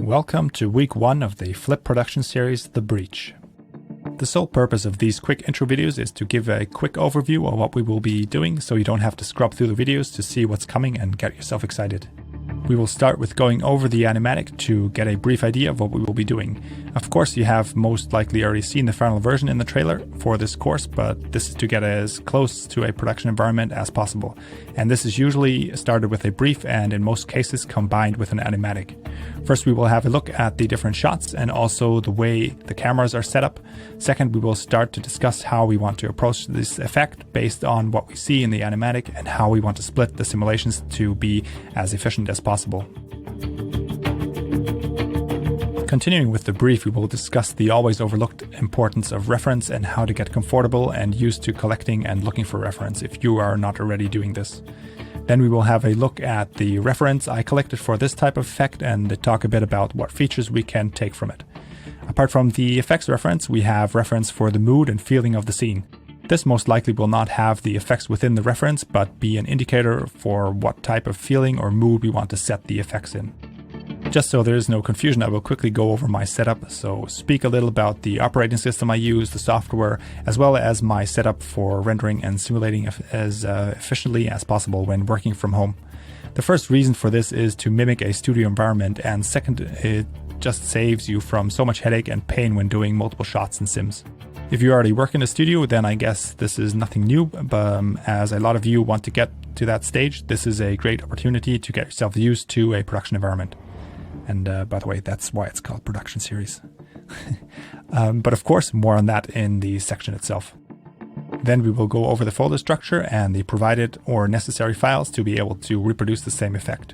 Welcome to week 1 of the Flip production series, The Breach. The sole purpose of these quick intro videos is to give a quick overview of what we will be doing so you don't have to scrub through the videos to see what's coming and get yourself excited. We will start with going over the animatic to get a brief idea of what we will be doing. Of course, you have most likely already seen the final version in the trailer for this course, but this is to get as close to a production environment as possible. And this is usually started with a brief and in most cases combined with an animatic. First, we will have a look at the different shots and also the way the cameras are set up. Second, we will start to discuss how we want to approach this effect based on what we see in the animatic and how we want to split the simulations to be as efficient as possible. Continuing with the brief, we will discuss the always overlooked importance of reference and how to get comfortable and used to collecting and looking for reference if you are not already doing this. Then we will have a look at the reference I collected for this type of effect and talk a bit about what features we can take from it. Apart from the effects reference, we have reference for the mood and feeling of the scene. This most likely will not have the effects within the reference, but be an indicator for what type of feeling or mood we want to set the effects in. Just so there is no confusion, I will quickly go over my setup, so speak a little about the operating system I use, the software, as well as my setup for rendering and simulating as efficiently as possible when working from home. The first reason for this is to mimic a studio environment, and second, it just saves you from so much headache and pain when doing multiple shots in sims. If you already work in a studio, then I guess this is nothing new, but as a lot of you want to get to that stage, this is a great opportunity to get yourself used to a production environment. And by the way, that's why it's called production series. But of course, more on that in the section itself. Then we will go over the folder structure and the provided or necessary files to be able to reproduce the same effect.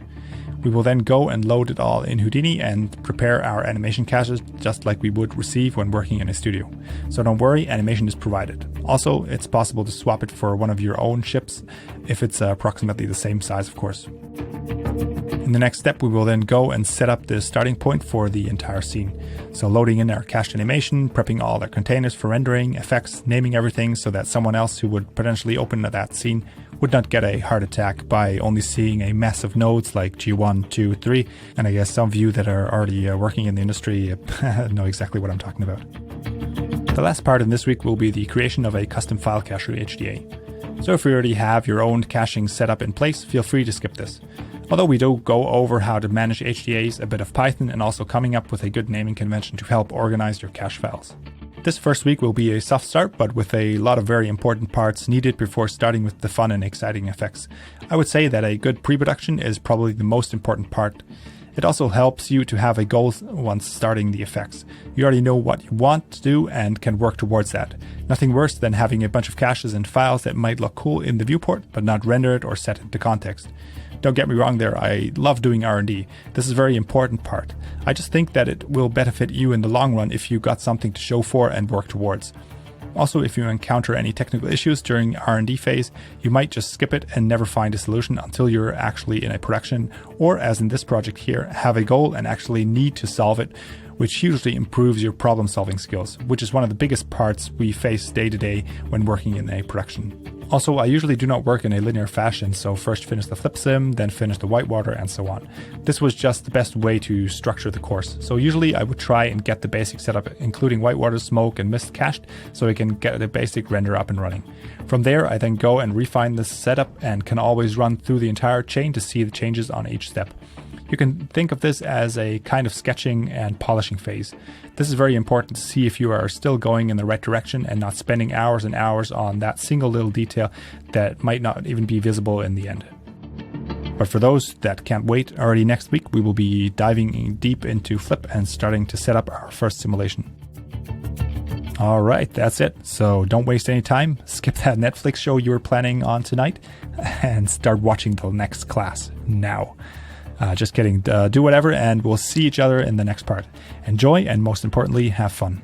We will then go and load it all in Houdini and prepare our animation caches just like we would receive when working in a studio. So don't worry, animation is provided. Also, it's possible to swap it for one of your own ships if it's approximately the same size, of course. In the next step, we will then go and set up the starting point for the entire scene. So loading in our cached animation, prepping all our containers for rendering, effects, naming everything so that someone else who would potentially open that scene would not get a heart attack by only seeing a mess of nodes like G1, 2, 3. And I guess some of you that are already working in the industry know exactly what I'm talking about. The last part in this week will be the creation of a custom file cache through HDA. So if you already have your own caching setup in place, feel free to skip this. Although we do go over how to manage HDAs, a bit of Python, and also coming up with a good naming convention to help organize your cache files. This first week will be a soft start, but with a lot of very important parts needed before starting with the fun and exciting effects. I would say that a good pre-production is probably the most important part. It also helps you to have a goal once starting the effects. You already know what you want to do and can work towards that. Nothing worse than having a bunch of caches and files that might look cool in the viewport, but not rendered or set into context. Don't get me wrong there, I love doing R&D. This is a very important part. I just think that it will benefit you in the long run if you got something to show for and work towards. Also, if you encounter any technical issues during R&D phase, you might just skip it and never find a solution until you're actually in a production, or as in this project here, have a goal and actually need to solve it, which hugely improves your problem-solving skills, which is one of the biggest parts we face day to day when working in a production. Also, I usually do not work in a linear fashion, so first finish the flip sim, then finish the whitewater, and so on. This was just the best way to structure the course. So usually I would try and get the basic setup, including whitewater, smoke, and mist cached, so I can get the basic render up and running. From there, I then go and refine this setup and can always run through the entire chain to see the changes on each step. You can think of this as a kind of sketching and polishing phase. This is very important to see if you are still going in the right direction and not spending hours and hours on that single little detail that might not even be visible in the end. But for those that can't wait, already next week we will be diving deep into Flip and starting to set up our first simulation. Alright, that's it. So don't waste any time, skip that Netflix show you were planning on tonight, and start watching the next class now. Just kidding, do whatever, and we'll see each other in the next part. Enjoy, and most importantly, have fun.